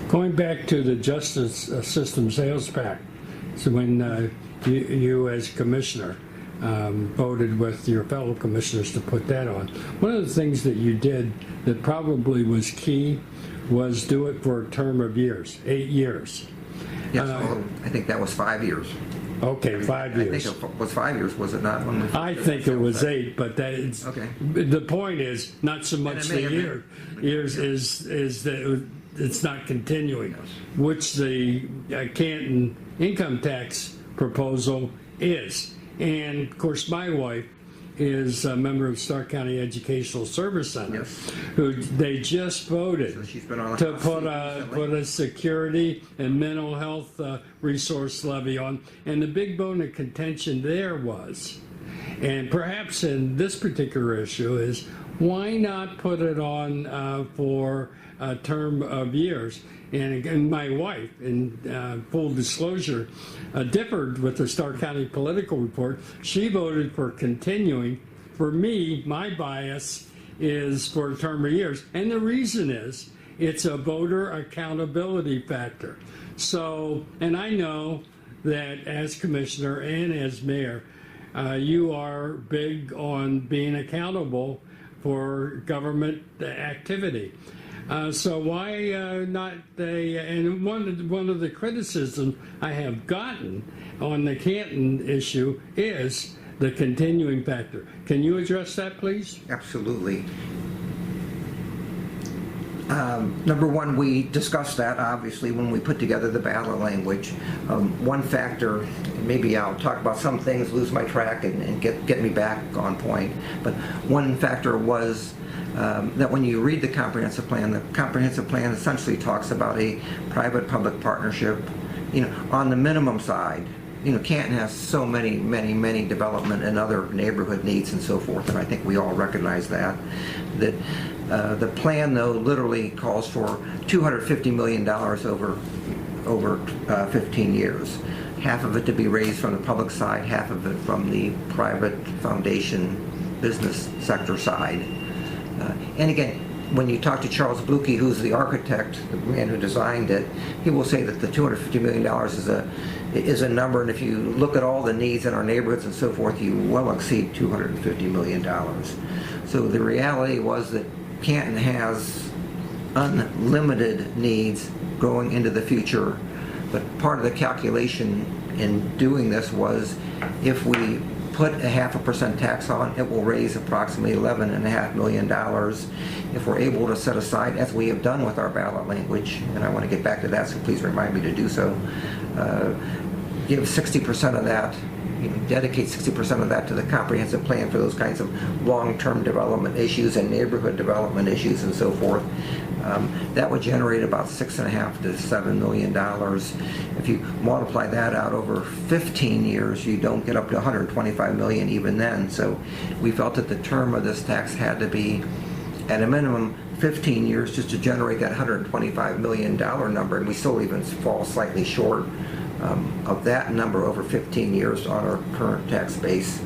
Going back to the Justice System Sales Pact, so when you as commissioner voted with your fellow commissioners to put that on, one of the things that you did that probably was key was do it for a term of years, 8 years. Yes, I think that was 5 years. Okay, 5 years. I think it was 5 years, was it not? I think it was 8, but that's okay. The point is not so much the years is that it's not continuing, Yes. which the Canton income tax proposal is. And of course, my wife is a member of Stark County Educational Service Center, Yes. who they just voted So she's been on to hot put seat a recently. security and mental health resource levy on. And the big bone of contention there was, and perhaps in this particular issue, is why not put it on for a term of years? And again, my wife, in full disclosure, differed with the Stark County Political Report. She voted for continuing. For me, my bias is for a term of years. And the reason is it's a voter accountability factor. So, and I know that as commissioner and as mayor, you are big on being accountable for government activity. So why not? And one of the criticisms I have gotten on the Canton issue is the continuing factor. Can you address that, please? Absolutely. Number one, we discussed that obviously when we put together the ballot language. One factor, maybe I'll talk about some things, lose my track, and get me back on point. But one factor was that when you read the comprehensive plan essentially talks about a private-public partnership. On the minimum side, Canton has so many development and other neighborhood needs and so forth, and I think we all recognize that. The plan, though, literally calls for $250 million over 15 years. Half of it to be raised from the public side, half of it from the private foundation business sector side. And again, when you talk to Charles Bluke, who's the architect, the man who designed it, he will say that the $250 million is a number, and if you look at all the needs in our neighborhoods and so forth, you well exceed $250 million. So the reality was that Canton has unlimited needs going into the future, but part of the calculation in doing this was if we put a 0.5% tax on, it will raise approximately $11.5 million. If we're able to set aside, as we have done with our ballot language, and I want to get back to that, so please remind me to do so, give 60% of that, dedicate 60% of that to the comprehensive plan for those kinds of long-term development issues and neighborhood development issues and so forth. That would generate about $6.5 to $7 million. If you multiply that out over 15 years, you don't get up to $125 million even then. So we felt that the term of this tax had to be, at a minimum, 15 years just to generate that $125 million number, and we still even fall slightly short of that number over 15 years on our current tax base.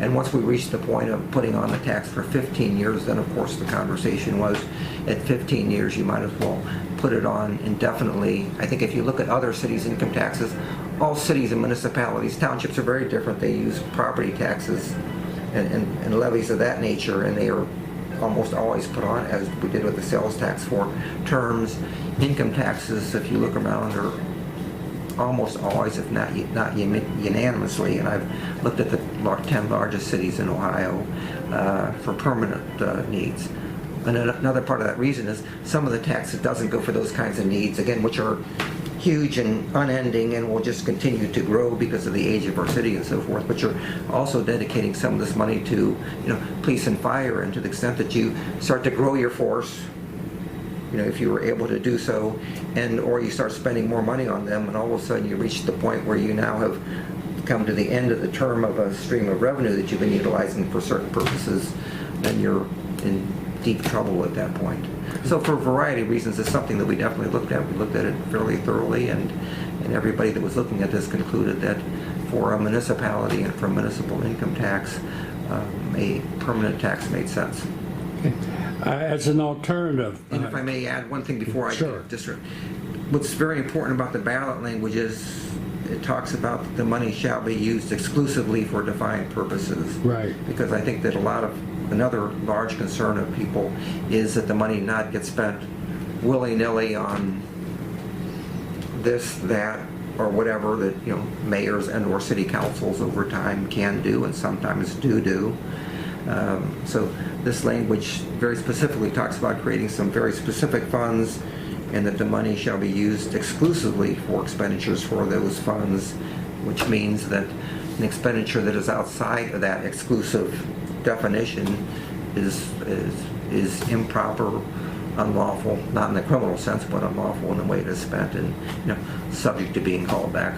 And once we reached the point of putting on the tax for 15 years, then of course the conversation was at 15 years you might as well put it on indefinitely. I think if you look at other cities' income taxes, all cities and municipalities, townships are very different. They use property taxes and levies of that nature, and they are almost always put on, as we did with the sales tax, for terms. Income taxes, if you look around, are almost always, if not unanimously, and I've looked at the 10 largest cities in Ohio for permanent needs. And another part of that reason is some of the taxes doesn't go for those kinds of needs, again, which are huge and unending and will just continue to grow because of the age of our city and so forth, but you're also dedicating some of this money to police and fire, and to the extent that you start to grow your force, if you were able to do so, or you start spending more money on them, and all of a sudden you reach the point where you now have come to the end of the term of a stream of revenue that you've been utilizing for certain purposes, then you're in deep trouble at that point. So for a variety of reasons, it's something that we definitely looked at. We looked at it fairly thoroughly, and everybody that was looking at this concluded that for a municipality and for municipal income tax, a permanent tax made sense. As an alternative. And if I may add one thing before I Sure. just what's very important about the ballot language is it talks about the money shall be used exclusively for defined purposes. Right. Because I think that another large concern of people is that the money not get spent willy-nilly on this, that, or whatever that, mayors and or city councils over time can do and sometimes do. So this language very specifically talks about creating some very specific funds and that the money shall be used exclusively for expenditures for those funds, which means that an expenditure that is outside of that exclusive definition is improper, unlawful, not in the criminal sense, but unlawful in the way it is spent and subject to being called back.